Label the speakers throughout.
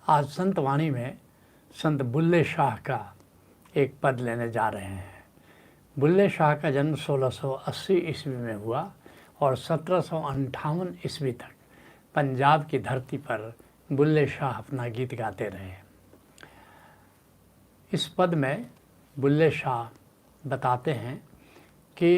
Speaker 1: आज संत वाणी में संत बुल्ले शाह का एक पद लेने जा रहे हैं। बुल्ले शाह का जन्म 1680 ईस्वी में हुआ और 1758 ईस्वी तक पंजाब की धरती पर बुल्ले शाह अपना गीत गाते रहे। इस पद में बुल्ले शाह बताते हैं कि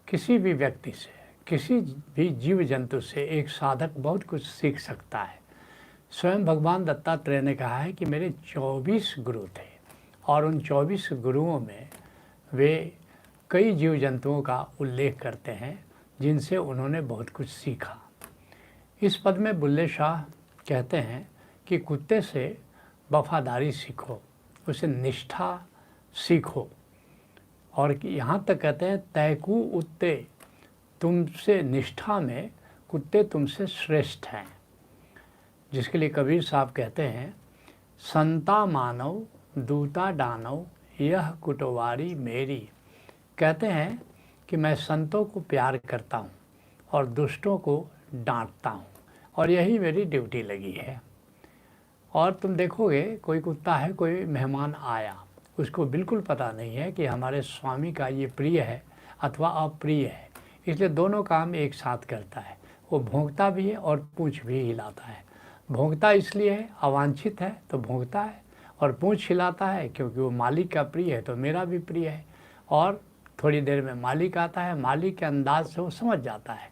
Speaker 1: किसी भी व्यक्ति से, किसी भी जीव जंतु से एक साधक बहुत कुछ सीख सकता है। स्वयं भगवान दत्तात्रेय ने कहा है कि मेरे 24 गुरु थे और उन 24 गुरुओं में वे कई जीव जंतुओं का उल्लेख करते हैं जिनसे उन्होंने बहुत कुछ सीखा। इस पद में बुल्ले शाह कहते हैं कि कुत्ते से वफादारी सीखो, उसे निष्ठा सीखो, और यहाँ तक कहते हैं तैकू उत्ते, तुमसे निष्ठा में कुत्ते तुमसे श्रेष्ठ हैं। जिसके लिए कबीर साहब कहते हैं संता मानव दूता दानव यह कुटवारी मेरी। कहते हैं कि मैं संतों को प्यार करता हूँ और दुष्टों को डांटता हूँ और यही मेरी ड्यूटी लगी है। और तुम देखोगे कोई कुत्ता है, कोई मेहमान आया, उसको बिल्कुल पता नहीं है कि हमारे स्वामी का ये प्रिय है अथवा अप्रिय है, इसलिए दोनों काम एक साथ करता है। वो भौंकता भी है और पूंछ भी हिलाता है। भौंकता इसलिए है, अवांछित है तो भौंकता है, और पूंछ हिलाता है क्योंकि वो मालिक का प्रिय है तो मेरा भी प्रिय है। और थोड़ी देर में मालिक आता है, मालिक के अंदाज से वो समझ जाता है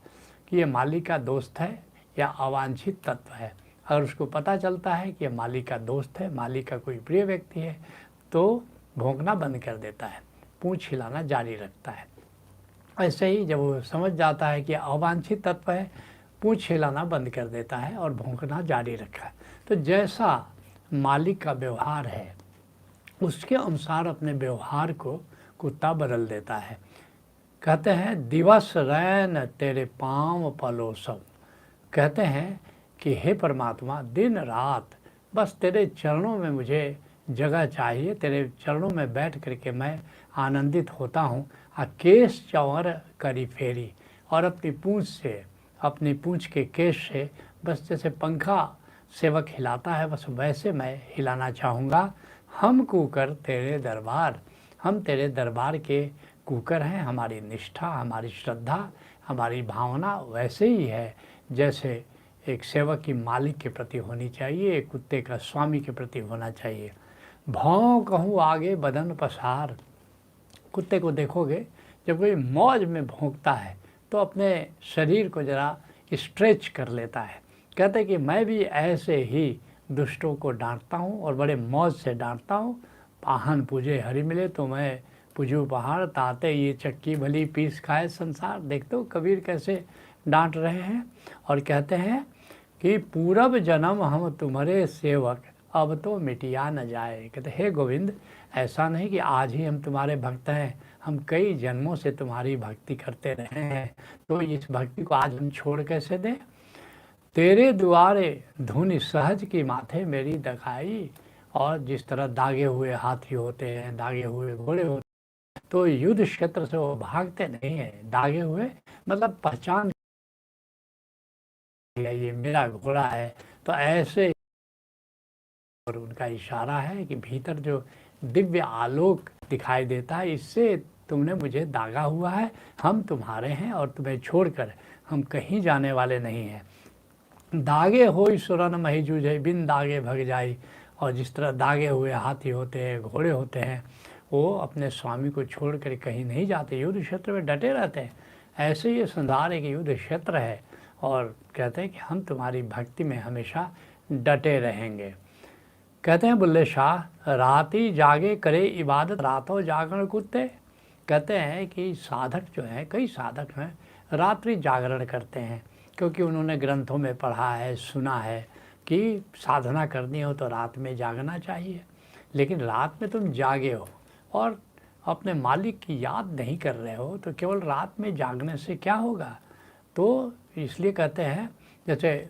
Speaker 1: कि ये मालिक का दोस्त है या अवांछित तत्व है। अगर उसको पता चलता है कि ये मालिक का दोस्त है, मालिक का कोई प्रिय व्यक्ति है, तो भौंकना बंद कर देता है, पूंछ हिलाना जारी रखता है। ऐसे ही जब वो समझ जाता है कि अवांछित तत्व है, पूंछ हिलाना बंद कर देता है और भौंकना जारी रखा है। तो जैसा मालिक का व्यवहार है उसके अनुसार अपने व्यवहार को कुत्ता बदल देता है। कहते हैं दिवस रैन तेरे पाँव पलोसम। कहते हैं कि हे परमात्मा, दिन रात बस तेरे चरणों में मुझे जगह चाहिए, तेरे चरणों में बैठ करके मैं आनंदित होता हूँ। केश चंवर करी फेरी, और अपनी पूंछ से, अपनी पूंछ के केश से बस जैसे पंखा सेवक हिलाता है बस वैसे मैं हिलाना चाहूँगा। हम कुकर तेरे दरबार, हम तेरे दरबार के कुकर हैं। हमारी निष्ठा, हमारी श्रद्धा, हमारी भावना वैसे ही है जैसे एक सेवक की मालिक के प्रति होनी चाहिए, एक कुत्ते का स्वामी के प्रति होना चाहिए। भौं कहूँ आगे बदन पसार। कुत्ते को देखोगे जब कोई मौज में भौंकता है तो अपने शरीर को ज़रा स्ट्रेच कर लेता है। कहते हैं कि मैं भी ऐसे ही दुष्टों को डांटता हूँ और बड़े मौज से डांटता हूँ। पाहन पूजे हरि मिले तो मैं पूजू पहाड़, ताते ये चक्की भली पीस खाए संसार। देखते हो कबीर कैसे डांट रहे हैं। और कहते हैं कि पूरब जन्म हम तुम्हारे सेवक, अब तो मिटिया न जाए। कहते हे गोविंद, ऐसा नहीं कि आज ही हम तुम्हारे भक्त हैं, हम कई जन्मों से तुम्हारी भक्ति करते रहे हैं, तो इस भक्ति को आज हम छोड़ कैसे दें। तेरे दुआरे धुन सहज की माथे मेरी दखाई। और जिस तरह दागे हुए हाथी होते हैं, दागे हुए घोड़े होते हैं, तो युद्ध क्षेत्र से वो भागते नहीं हैं। दागे हुए मतलब पहचान, ये मेरा घोड़ा है, तो ऐसे। और उनका इशारा है कि भीतर जो दिव्य आलोक दिखाई देता है, इससे तुमने मुझे दागा हुआ है, हम तुम्हारे हैं और तुम्हें छोड़कर हम कहीं जाने वाले नहीं हैं। दागे होई सुरन मही जूझे, बिन दागे भग जाई। और जिस तरह दागे हुए हाथी होते हैं, घोड़े होते हैं, वो अपने स्वामी को छोड़ कर कहीं नहीं जाते, युद्ध क्षेत्र में डटे रहते हैं। ऐसे ये संसार एक युद्ध क्षेत्र है और कहते हैं कि हम तुम्हारी भक्ति में हमेशा डटे रहेंगे। कहते हैं बुल्ले शाह, राती जागे करे इबादत, रातों जागरण कुत्ते। कहते हैं कि साधक जो हैं, कई साधक हैं, रात्रि जागरण करते हैं क्योंकि उन्होंने ग्रंथों में पढ़ा है, सुना है कि साधना करनी हो तो रात में जागना चाहिए। लेकिन रात में तुम जागे हो और अपने मालिक की याद नहीं कर रहे हो तो केवल रात में जागने से क्या होगा। तो इसलिए कहते हैं जैसे,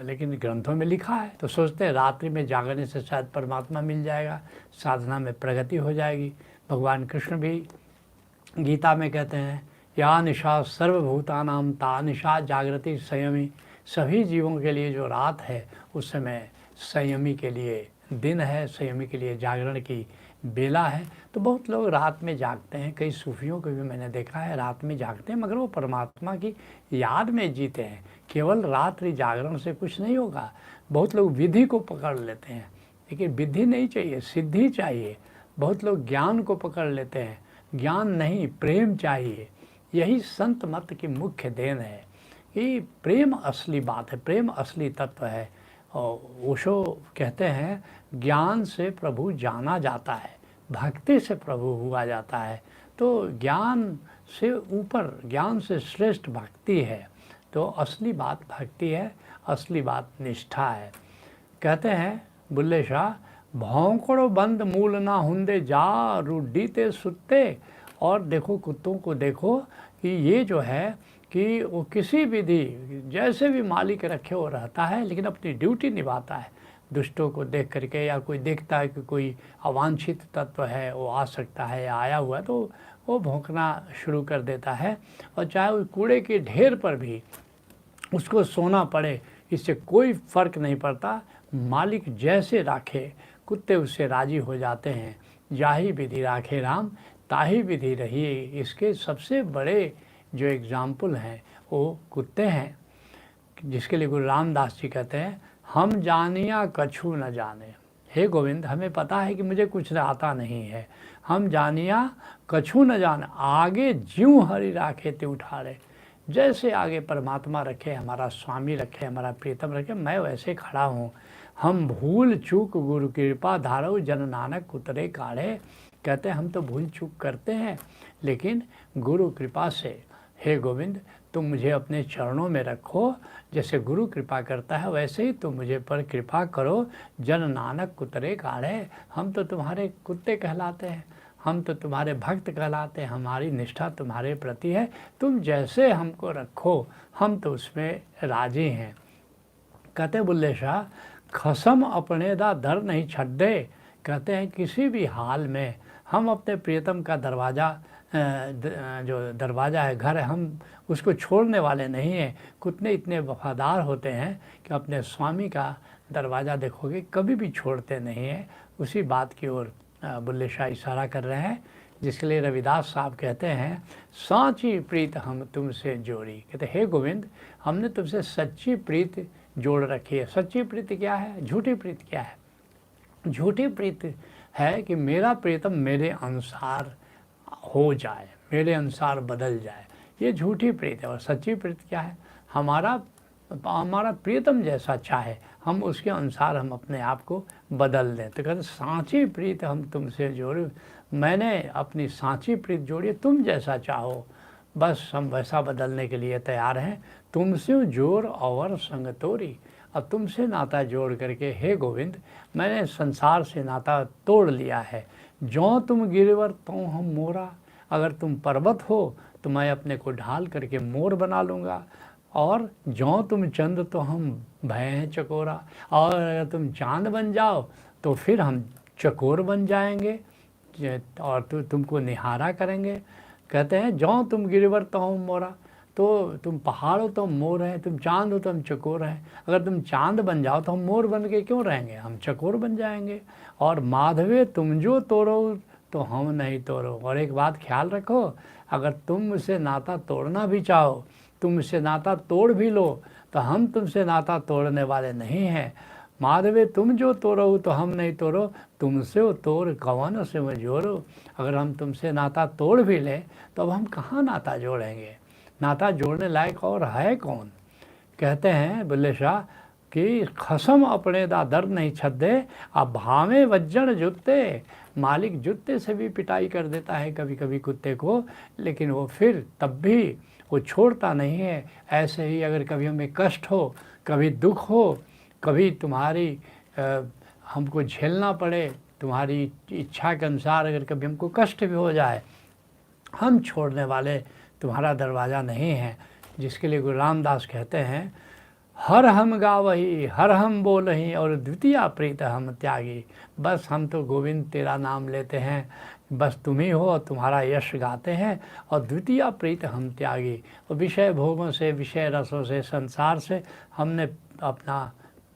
Speaker 1: लेकिन ग्रंथों में लिखा है तो सोचते हैं रात्रि में जागने से शायद परमात्मा मिल जाएगा, साधना में प्रगति हो जाएगी। भगवान कृष्ण भी गीता में कहते हैं या निशा सर्वभूतानाम ता निशा जागृति संयमी। सभी जीवों के लिए जो रात है उस समय संयमी के लिए दिन है, संयमी के लिए जागरण की बेला है। तो बहुत लोग रात में जागते हैं, कई सूफियों को भी मैंने देखा है रात में जागते हैं, मगर वो परमात्मा की याद में जीते हैं। केवल रात्रि जागरण से कुछ नहीं होगा। बहुत लोग विधि को पकड़ लेते हैं, लेकिन विधि नहीं चाहिए, सिद्धि चाहिए। बहुत लोग ज्ञान को पकड़ लेते हैं, ज्ञान नहीं, प्रेम चाहिए। यही संत मत की मुख्य देन है कि प्रेम असली बात है, प्रेम असली तत्व है। और ओशो कहते हैं ज्ञान से प्रभु जाना जाता है, भक्ति से प्रभु हुआ जाता है। तो ज्ञान से ऊपर, ज्ञान से श्रेष्ठ भक्ति है। तो असली बात भक्ति है, असली बात निष्ठा है। कहते हैं बुल्ले शाह, भौंकड़ो बंद मूल ना हुंदे जा रूडीते सुत्ते। और देखो कुत्तों को देखो कि ये जो है कि वो किसी विधि जैसे भी मालिक रखे हो रहता है, लेकिन अपनी ड्यूटी निभाता है। दुष्टों को देख करके, या कोई देखता है कि कोई अवांछित तत्व है वो आ सकता है या आया हुआ है, तो वो भौंकना शुरू कर देता है। और चाहे उस कूड़े के ढेर पर भी उसको सोना पड़े, इससे कोई फ़र्क नहीं पड़ता। मालिक जैसे राखे कुत्ते उससे राजी हो जाते हैं। जाही विधि राखे राम ताही विधि रही। इसके सबसे बड़े जो एग्ज़ाम्पल हैं वो कुत्ते हैं, जिसके लिए गुरु रामदास जी कहते हैं, हम जानिया कछु न जाने। हे गोविंद, हमें पता है कि मुझे कुछ आता नहीं है, हम जानिया कछु न जाने, आगे ज्यों हरि राखे ते उठारे। जैसे आगे परमात्मा रखे, हमारा स्वामी रखे, हमारा प्रीतम रखे, मैं वैसे खड़ा हूँ। हम भूल चूक गुरु कृपा धारो, जन नानक उतरे काढ़े। कहते हैं हम तो भूल चूक करते हैं, लेकिन गुरु कृपा से हे गोविंद तुम मुझे अपने चरणों में रखो। जैसे गुरु कृपा करता है वैसे ही तुम मुझे पर कृपा करो। जन नानक कुतरे काढ़े। हम तो तुम्हारे कुत्ते कहलाते हैं, हम तो तुम्हारे भक्त कहलाते हैं, हमारी निष्ठा तुम्हारे प्रति है। तुम जैसे हमको रखो हम तो उसमें राजी हैं। कहते बुल्ले शाह, खसम अपने दा दर नहीं छड्डे। कहते हैं किसी भी हाल में हम अपने प्रियतम का दरवाज़ा, जो दरवाज़ा है, घर है, हम उसको छोड़ने वाले नहीं हैं। कुत्ते इतने वफादार होते हैं कि अपने स्वामी का दरवाज़ा देखोगे कभी भी छोड़ते नहीं हैं। उसी बात की ओर बुल्ले शाह इशारा कर रहे हैं, जिसके लिए रविदास साहब कहते हैं, सांची प्रीत हम तुमसे जोड़ी। कहते हे गोविंद, हमने तुमसे सच्ची प्रीत जोड़ रखी है। सच्ची प्रीत क्या है, झूठी प्रीत क्या है? झूठी प्रीत है कि मेरा प्रीतम मेरे अनुसार हो जाए, मेरे अनुसार बदल जाए, ये झूठी प्रीत है। और सच्ची प्रीत क्या है? हमारा प्रीतम जैसा चाहे हम उसके अनुसार हम अपने आप को बदल दें। तो कहते सांची प्रीत हम तुमसे जोड़े, मैंने अपनी सांची प्रीत जोड़ी, तुम जैसा चाहो बस हम वैसा बदलने के लिए तैयार हैं। तुमसे जोड़ और संग तोरी। अब तुमसे नाता जोड़ करके हे गोविंद मैंने संसार से नाता तोड़ लिया है। जो तुम गिरवर तो हम मोरा। अगर तुम पर्वत हो तो मैं अपने को ढाल करके मोर बना लूँगा। और जो तुम चंद तो हम भय हैं चकोरा। और अगर तुम चांद बन जाओ तो फिर हम चकोर बन जाएंगे और तुमको निहारा करेंगे। कहते हैं जो तुम गिरवर तो हम मोरा, तो तुम पहाड़ हो तो हम मोर हैं, तुम चांद हो तो हम चकोर हैं। अगर तुम चांद बन जाओ तो हम मोर बन के क्यों रहेंगे, हम चकोर बन जाएंगे। और माधवे तुम जो तोड़ो तो हम नहीं तोड़ो। और एक बात ख्याल रखो, अगर तुम मुझसे नाता तोड़ना भी चाहो, तुम मुझसे नाता तोड़ भी लो, तो हम तुमसे नाता तोड़ने वाले नहीं हैं। माधवे तुम जो तोड़ो तो हम नहीं तोड़ो, तुमसे वो तोड़ कवन से मैं जोड़ो। अगर हम तुमसे नाता तोड़ भी लें तो अब हम कहाँ नाता जोड़ेंगे, नाता जोड़ने लायक और है कौन। कहते हैं बुल्ले शाह कि खसम अपने दा दर नहीं छद्दे, अब भावे वज्जन जुत्ते। मालिक जूते से भी पिटाई कर देता है कभी कभी कुत्ते को, लेकिन वो फिर तब भी वो छोड़ता नहीं है। ऐसे ही अगर कभी हमें कष्ट हो, कभी दुख हो, कभी तुम्हारी हमको झेलना पड़े, तुम्हारी इच्छा के अनुसार अगर कभी हमको कष्ट भी हो जाए, हम छोड़ने वाले तुम्हारा दरवाज़ा नहीं है। जिसके लिए गुरु रामदास कहते हैं, हर हम गावही हर हम बोलही और द्वितीय प्रीत हम त्यागी। बस हम तो गोविंद तेरा नाम लेते हैं, बस तुम ही हो और तुम्हारा यश गाते हैं, और द्वितीय प्रीत हम त्यागी। और विषय भोगों से, विषय रसों से, संसार से हमने अपना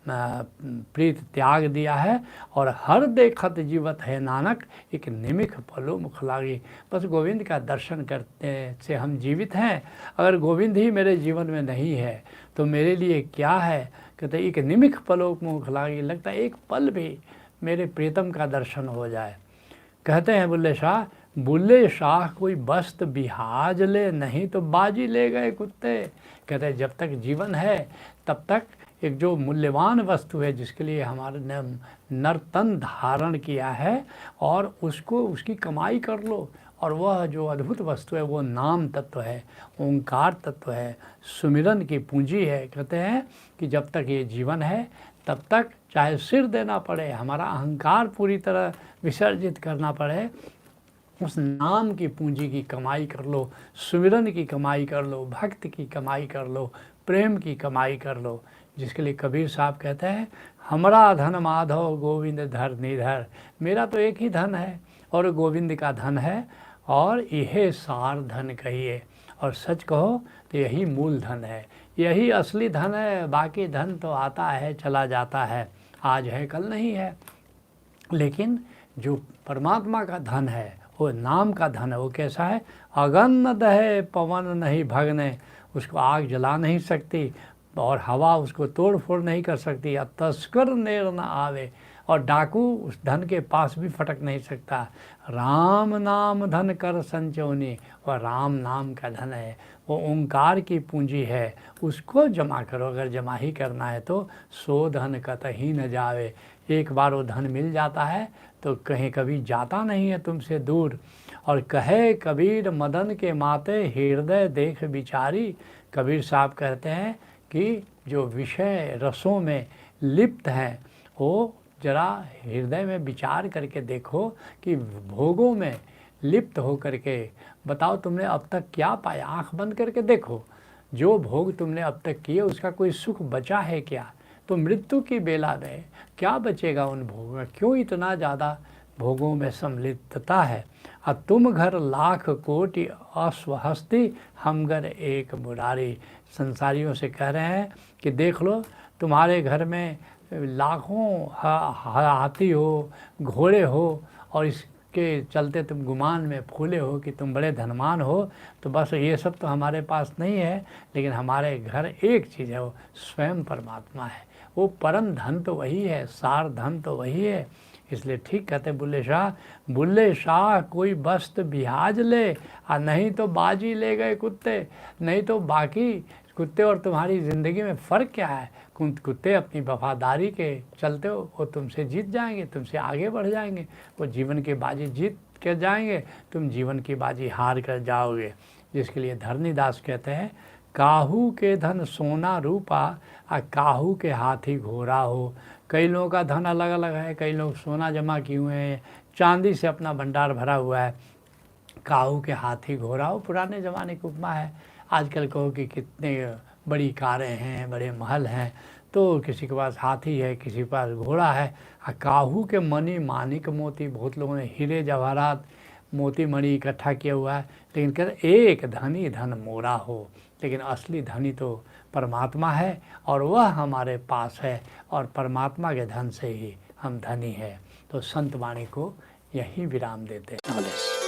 Speaker 1: प्रीत त्याग दिया है। और हर देखत जीवत है नानक, एक निमिख पलो मुख लागी। बस गोविंद का दर्शन करने से हम जीवित हैं। अगर गोविंद ही मेरे जीवन में नहीं है तो मेरे लिए क्या है। कहते एक निमिख पलो मुख लागी, लगता है एक पल भी मेरे प्रीतम का दर्शन हो जाए। कहते हैं बुल्ले शाह कोई बस्त बिहाज ले, नहीं तो बाजी ले गए कुत्ते। कहते हैं जब तक जीवन है तब तक एक जो मूल्यवान वस्तु है जिसके लिए हमारे ने नर्तन धारण किया है, और उसको उसकी कमाई कर लो। और वह जो अद्भुत वस्तु है वो नाम तत्व है, ओंकार तत्व है, सुमिरन की पूंजी है। कहते हैं कि जब तक ये जीवन है तब तक चाहे सिर देना पड़े, हमारा अहंकार पूरी तरह विसर्जित करना पड़े, उस नाम की पूंजी की कमाई कर लो, सुमिरन की कमाई कर लो, भक्ति की कमाई कर लो, प्रेम की कमाई कर लो। जिसके लिए कबीर साहब कहते हैं हमारा धन माधव गोविंद धर निधर। मेरा तो एक ही धन है और गोविंद का धन है, और यह सार धन कहिए। और सच कहो तो यही मूल धन है, यही असली धन है। बाकी धन तो आता है चला जाता है, आज है कल नहीं है। लेकिन जो परमात्मा का धन है, वो नाम का धन है, वो कैसा है। अगन न दहे पवन नहीं भगने, उसको आग जला नहीं सकती और हवा उसको तोड़ फोड़ नहीं कर सकती, या तस्कर नेर न आवे, और डाकू उस धन के पास भी फटक नहीं सकता। राम नाम धन कर संचोनी, और राम नाम का धन है, वो ओंकार की पूंजी है, उसको जमा करो। अगर जमा ही करना है तो सो धन कतही न जावे। एक बार वो धन मिल जाता है तो कहीं कभी जाता नहीं है तुमसे दूर। और कहे कबीर मदन के माते हृदय देख विचारी। कबीर साहब कहते हैं कि जो विषय रसों में लिप्त हैं वो जरा हृदय में विचार करके देखो कि भोगों में लिप्त हो करके बताओ तुमने अब तक क्या पाया। आँख बंद करके देखो, जो भोग तुमने अब तक किए उसका कोई सुख बचा है क्या। तो मृत्यु की बेला में क्या बचेगा उन भोगों में, क्यों इतना ज़्यादा भोगों में सम्मिलितता है। अब तुम घर लाख कोटि अस्वहस्ती, हम घर एक मुरारी। संसारियों से कह रहे हैं कि देख लो तुम्हारे घर में लाखों हाथी हो, घोड़े हो, और इसके चलते तुम गुमान में फूले हो कि तुम बड़े धनवान हो। तो बस ये सब तो हमारे पास नहीं है, लेकिन हमारे घर एक चीज़ है, वो स्वयं परमात्मा है। वो परम धन तो वही है, सार धन तो वही है। इसलिए ठीक कहते बुल्ले शाह कोई बस्त बिहाज ले, और नहीं तो बाजी ले गए कुत्ते। नहीं तो बाकी कुत्ते और तुम्हारी ज़िंदगी में फ़र्क क्या है। कुत्ते अपनी वफादारी के चलते हो वो तुमसे जीत जाएंगे, तुमसे आगे बढ़ जाएंगे, वो जीवन की बाजी जीत कर जाएंगे, तुम जीवन की बाजी हार कर जाओगे। जिसके लिए धरनीदास कहते हैं काहू के धन सोना रूपा, और काहू के हाथी घोड़ा हो। कई लोगों का धन अलग अलग है, कई लोग सोना जमा किए हुए हैं, चांदी से अपना भंडार भरा हुआ है। काहू के हाथी घोड़ा हो पुराने ज़माने की उपमा है। आजकल कहो कि कितने बड़ी कारें हैं, बड़े महल हैं, तो किसी के पास हाथी है, किसी के पास घोड़ा है। काहू के मणि मानिक मोती, बहुत लोगों ने हीरे जवाहरात मोती मणि इकट्ठा किया हुआ है, लेकिन कहते एक धनी धन मोरा हो। लेकिन असली धनी तो परमात्मा है, और वह हमारे पास है, और परमात्मा के धन से ही हम धनी हैं। तो संत वाणी को यही विराम देते हैं।